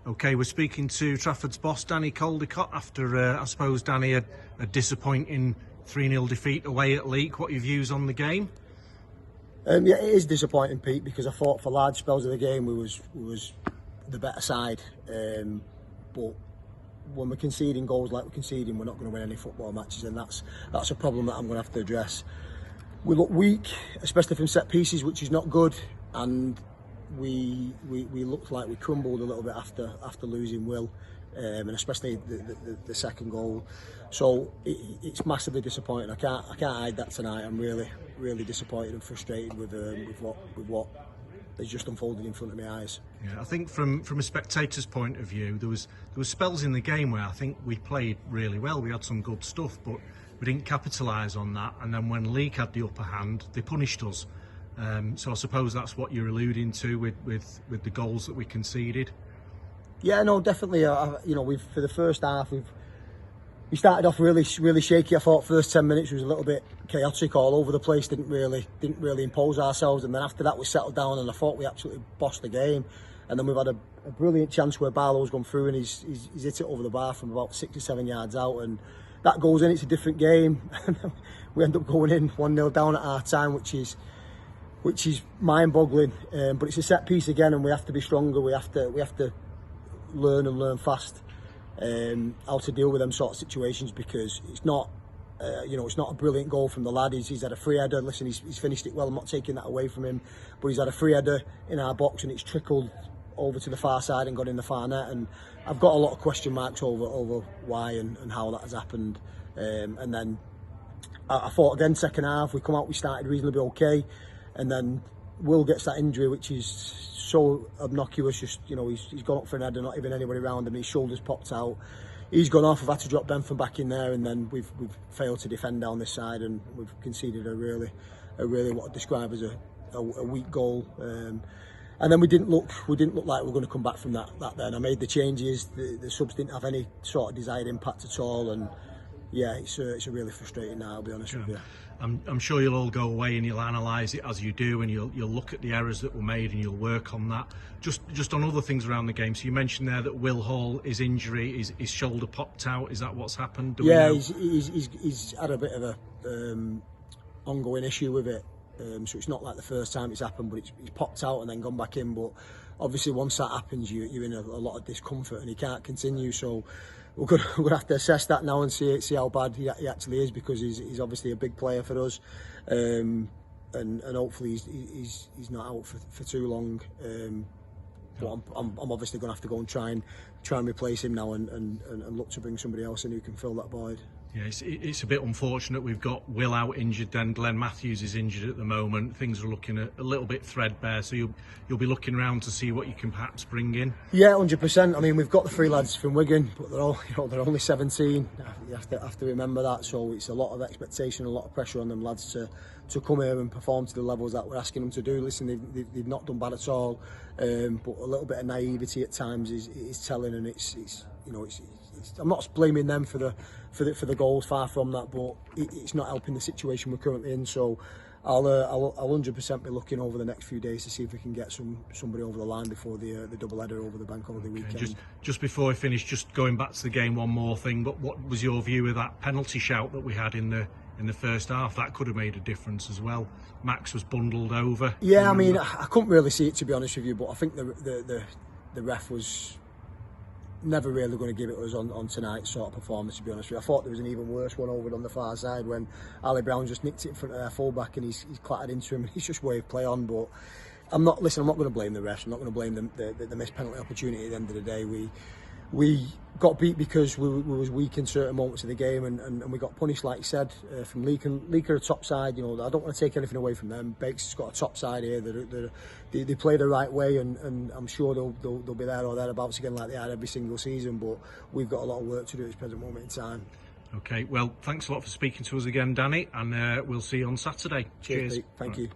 Okay, we're speaking to Trafford's boss, Danny Caldecott, after, I suppose, Danny, a disappointing 3-0 defeat away at Leek. What are your views on the game? Yeah, it is disappointing, Pete, because I thought for large spells of the game we was the better side. But when we're conceding goals like we're conceding, we're not going to win any football matches, and that's a problem that I'm going to have to address. We look weak, especially from set pieces, which is not good, and we looked like we crumbled a little bit after losing Will, and especially the second goal. So it's massively disappointing. I can't hide that tonight. I'm really disappointed and frustrated with what has just unfolded in front of my eyes. Yeah, I think from a spectator's point of view, there was spells in the game where I think we played really well. We had some good stuff, but we didn't capitalise on that. And then when Leek had the upper hand, they punished us. So I suppose that's what you're alluding to with the goals that we conceded. Yeah, no, definitely. For the first half, we started off really shaky. I thought first 10 minutes was a little bit chaotic, all over the place. Didn't really impose ourselves, and then after that we settled down, and I thought we absolutely bossed the game. And then we've had a brilliant chance where Barlow's gone through and he's hit it over the bar from about 6 or 7 yards out, and that goes in. It's a different game. We end up going in 1-0 down at half time, which is mind-boggling. But it's a set piece again, and we have to be stronger. We have to learn fast how to deal with them sort of situations, because it's not it's not a brilliant goal from the lad. He's had a free header. Listen, he's finished it well. I'm not taking that away from him, but he's had a free header in our box and it's trickled over to the far side and got in the far net, and I've got a lot of question marks over why and how that has happened. And then I thought again, second half we come out, we started reasonably okay, and then Will gets that injury, which is so obnoxious. Just he's gone up for an header, not even anybody around him. His shoulders popped out. He's gone off. I've had to drop Bentham back in there, and then we've failed to defend down this side, and we've conceded a really what I'd describe as a weak goal. And then we didn't look like we were going to come back from that. Then I made the changes. The subs didn't have any sort of desired impact at all, and yeah, it's a really frustrating now, I'll be honest with you. I'm sure you'll all go away and you'll analyse it as you do, and you'll look at the errors that were made and you'll work on that. Just on other things around the game. So you mentioned there that Will Hall, his injury, his shoulder popped out. Is that what's happened? Yeah, he's had a bit of a ongoing issue with it. So it's not like the first time it's happened, but he's popped out and then gone back in. But obviously once that happens, you're in a lot of discomfort and he can't continue. So we're going to have to assess that now and see how bad he actually is, because he's obviously a big player for us, and hopefully he's not out for too long. But I'm obviously going to have to go and try and replace him now and look to bring somebody else in who can fill that void. Yeah, it's a bit unfortunate. We've got Will out injured, then Glenn Matthews is injured at the moment. Things are looking a little bit threadbare, so you'll be looking around to see what you can perhaps bring in. Yeah, 100%. I mean, we've got the 3 lads from Wigan, but they're only 17. You have to remember that. So it's a lot of expectation, a lot of pressure on them lads to come here and perform to the levels that we're asking them to do. Listen, they've not done bad at all, but a little bit of naivety at times is telling, and it's I'm not blaming them for the goals, far from that, but it's not helping the situation we're currently in. So I'll 100% be looking over the next few days to see if we can get somebody over the line before the double header over the bank holiday weekend. Just before we finish, just going back to the game, one more thing. But what was your view of that penalty shout that we had in the first half? That could have made a difference as well. Max was bundled over. Yeah, I mean, I couldn't really see it, to be honest with you, but I think the ref was never really going to give it us on tonight's sort of performance, to be honest with you. I thought there was an even worse one over on the far side when Ali Brown just nicked it in front of their fullback and he's clattered into him and he's just waved play on. But I'm not going to blame the refs. I'm not going to blame the missed penalty opportunity. At the end of the day, we got beat because we was weak in certain moments of the game, and we got punished, like you said, from Leek. And Leek are a top side. I don't want to take anything away from them. Bakes has got a top side here. They play the right way, and I'm sure they'll be there or thereabouts again like they are every single season. But we've got a lot of work to do at this present moment in time. Okay, well, thanks a lot for speaking to us again, Danny, and we'll see you on Saturday. Cheers. Pete. Thank you.